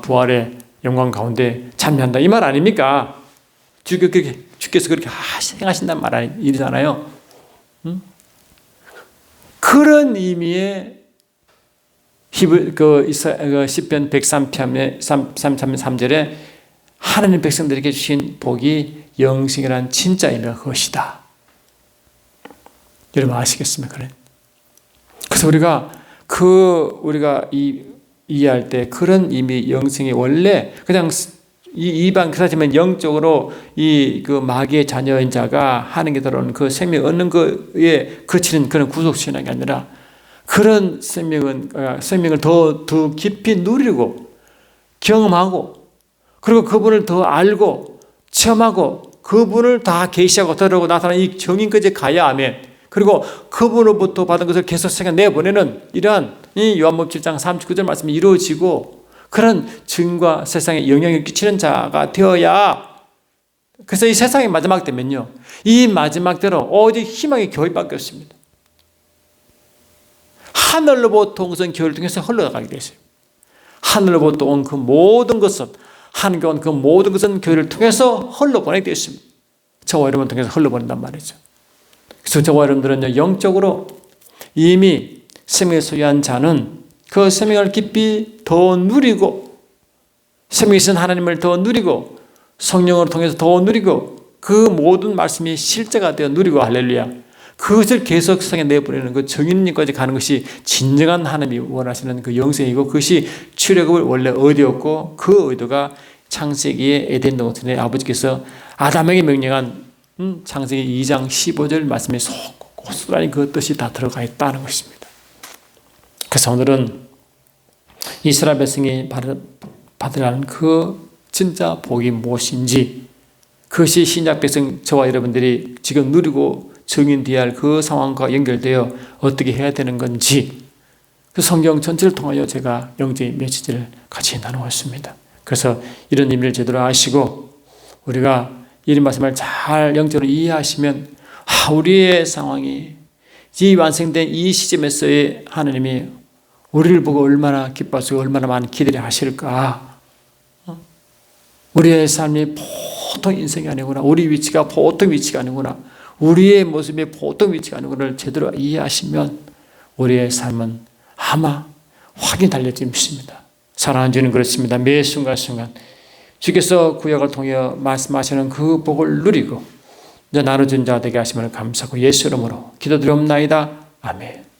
부활의 영광 가운데 참여한다. 이 말 아닙니까? 주께서 그렇게 행하신다는 말 일이잖아요. 그런 의미의 시편 103편 3절에 하나님 백성들에게 주신 복이 영생이란 진짜이며 그것이다. 여러분 아시겠습니까? 그래서 우리가 이해할 때 그런 의미 영생이 원래 그냥 이방 그렇지만 영적으로 그 마귀의 자녀인 자가 하는 게 들어오는 그 생명 얻는 거에 그치는 그런 구속 신앙이 아니라 그런 생명을 더 깊이 누리고 경험하고 그리고 그분을 더 알고 체험하고 그분을 다 계시하고 들어오고 나타나는 이 정인까지 가야 아멘. 그리고 그분으로부터 받은 것을 계속 생각 내보내는 이러한 이 요한복음 7장 39절 말씀이 이루어지고 그런 증과 세상에 영향을 끼치는 자가 되어야 그래서 이 세상의 마지막 때면요. 이 마지막 때로 오직 희망의 교회밖에 없습니다. 하늘로부터 온 교회를 통해서 흘러가게 되었어요. 하늘로부터 온 그 모든 것은 하늘께 온 그 모든 것은 교회를 통해서 흘러보내게 되었습니다. 저와 여러분을 통해서 흘러보낸단 말이죠. 그래서 저와 여러분들은 영적으로 이미 생명을 소유한 자는 그 생명을 깊이 더 누리고 생명이신 하나님을 더 누리고 성령을 통해서 더 누리고 그 모든 말씀이 실제가 되어 누리고 할렐루야. 그것을 계속 세상에 내보내는 그 정인님까지 가는 것이 진정한 하나님이 원하시는 그 영생이고 그것이 출애굽을 원래 의도였고 그 의도가 창세기의 에덴 동산에 아버지께서 아담에게 명령한 창세기 2장 15절 말씀에 고스란히 그 뜻이 다 들어가 있다는 것입니다. 그래서 오늘은 이스라엘 백성이 받으려 하는 그 진짜 복이 무엇인지 그것이 신약 백성 저와 여러분들이 지금 누리고 증인되어야 할 그 상황과 연결되어 어떻게 해야 되는 건지 그 성경 전체를 통하여 제가 영적인 메시지를 같이 나누었습니다. 그래서 이런 의미를 제대로 아시고 우리가 이 말씀을 잘 영적으로 이해하시면 우리의 상황이 이 완성된 이 시점에서의 하나님이 우리를 보고 얼마나 기뻐하시고 얼마나 많은 기대를 하실까. 우리의 삶이 보통 인생이 아니구나. 우리 위치가 보통 위치가 아니구나. 우리의 모습이 보통 위치가 아니구나를 제대로 이해하시면 우리의 삶은 아마 확인 달려질 믿습니다. 사랑하는 주님, 그렇습니다. 매 순간순간 주께서 구약을 통해 말씀하시는 그 복을 누리고 이제 나눠준 자 되게 하심을 감사하고 예수 이름으로 기도드리옵나이다. 아멘.